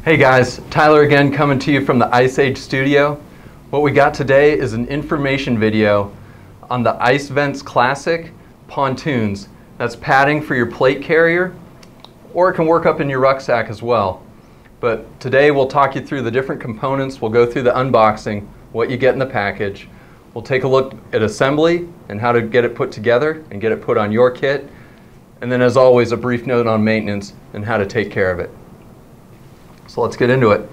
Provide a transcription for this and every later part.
Hey guys, Tyler again coming to you from the Ice Age studio. What we got today is an information video on the IceVents Classic Pontoons. That's padding for your plate carrier, or it can work up in your rucksack as well. But today we'll talk you through the different components. We'll go through the unboxing, what you get in the package. We'll take a look at assembly and how to get it put together and get it put on your kit. And then as always, a brief note on maintenance and how to take care of it. So let's get into it.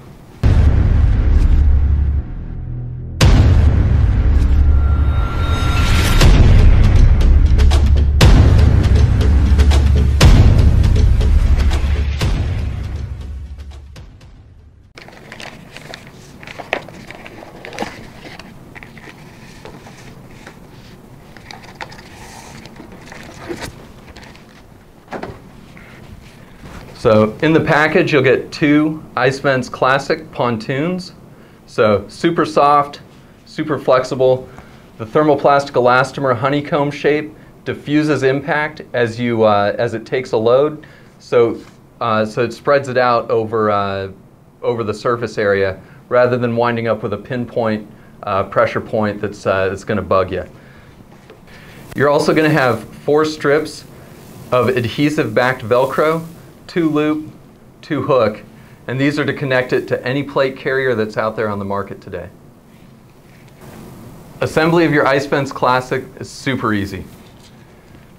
So in the package you'll get two IceVents Classic Pontoons. So super soft, super flexible. The thermoplastic elastomer honeycomb shape diffuses impact as it takes a load. So it spreads it out over the surface area rather than winding up with a pinpoint pressure point that's going to bug you. You're also going to have 4 strips of adhesive backed Velcro, 2 loop, 2 hook, and these are to connect it to any plate carrier that's out there on the market today. Assembly of your IceVents Classic is super easy.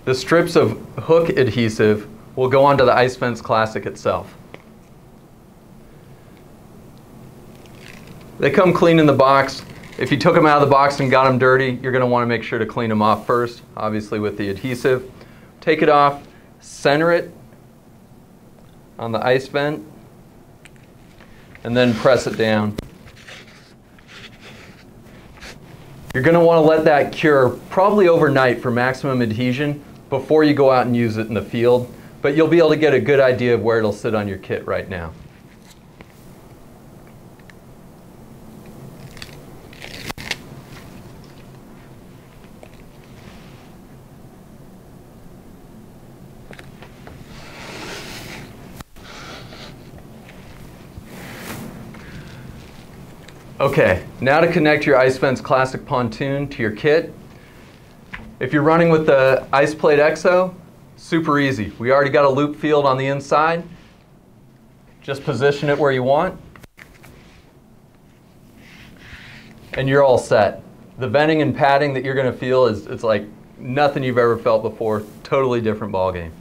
The strips of hook adhesive will go onto the IceVents Classic itself. They come clean in the box. If you took them out of the box and got them dirty, you're going to want to make sure to clean them off first, obviously with the adhesive. Take it off, center it on the ice vent, and then press it down. You're going to want to let that cure probably overnight for maximum adhesion before you go out and use it in the field, but you'll be able to get a good idea of where it'll sit on your kit right now. Okay, now to connect your IceVents Classic Pontoon to your kit. If you're running with the IcePlate EXO, super easy. We already got a loop field on the inside. Just position it where you want, and you're all set. The venting and padding that you're going to feel it's like nothing you've ever felt before. Totally different ballgame.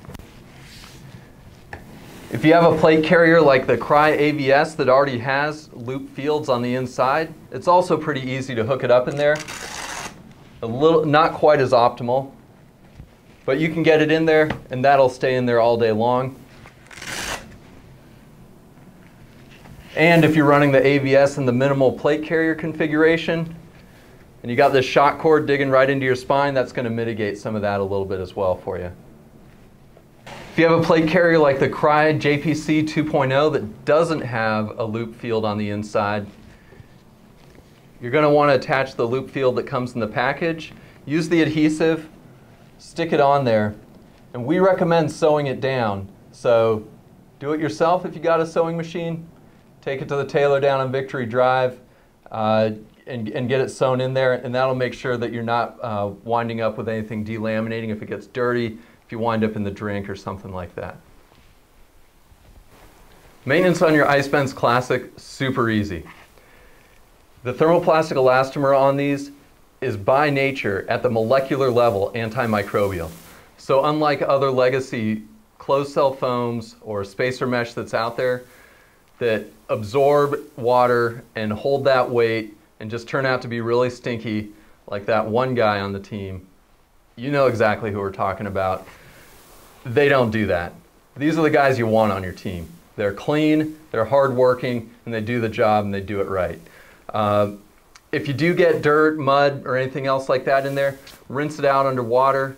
If you have a plate carrier like the Qore AVS that already has loop fields on the inside, it's also pretty easy to hook it up in there. Not quite as optimal, but you can get it in there and that'll stay in there all day long. And if you're running the AVS in the minimal plate carrier configuration, and you got this shock cord digging right into your spine, that's going to mitigate some of that a little bit as well for you. If you have a plate carrier like the Qore JPC 2.0 that doesn't have a loop field on the inside, you're going to want to attach the loop field that comes in the package. Use the adhesive, stick it on there, and we recommend sewing it down. So do it yourself if you got a sewing machine. Take it to the tailor down on Victory Drive and get it sewn in there, and that'll make sure that you're not winding up with anything delaminating if it gets dirty, if you wind up in the drink or something like that. Maintenance on your IceVents Classic, super easy. The thermoplastic elastomer on these is by nature at the molecular level antimicrobial. So unlike other legacy closed cell foams or spacer mesh that's out there that absorb water and hold that weight and just turn out to be really stinky, like that one guy on the team, you know exactly who we're talking about. They don't do that. These are the guys you want on your team. They're clean, they're hardworking, and they do the job and they do it right. If you do get dirt, mud, or anything else like that in there, rinse it out under water.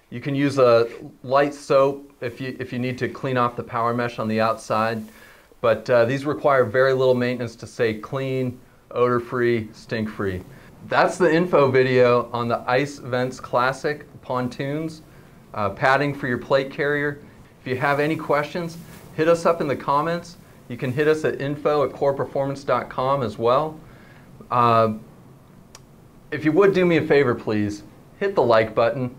You can use a light soap if you need to clean off the power mesh on the outside. But these require very little maintenance to stay clean, odor-free, stink-free. That's the info video on the IceVents Classic Pontoons, padding for your plate carrier. If you have any questions, hit us up in the comments You can hit us at info@qoreperformance.com as well. If you would do me a favor, please, hit the like button.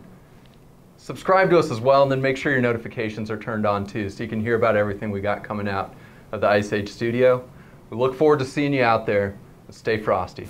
Subscribe to us as well, and then make sure your notifications are turned on too, so you can hear about everything we got coming out of the Ice Age studio. We look forward to seeing you out there. Stay frosty.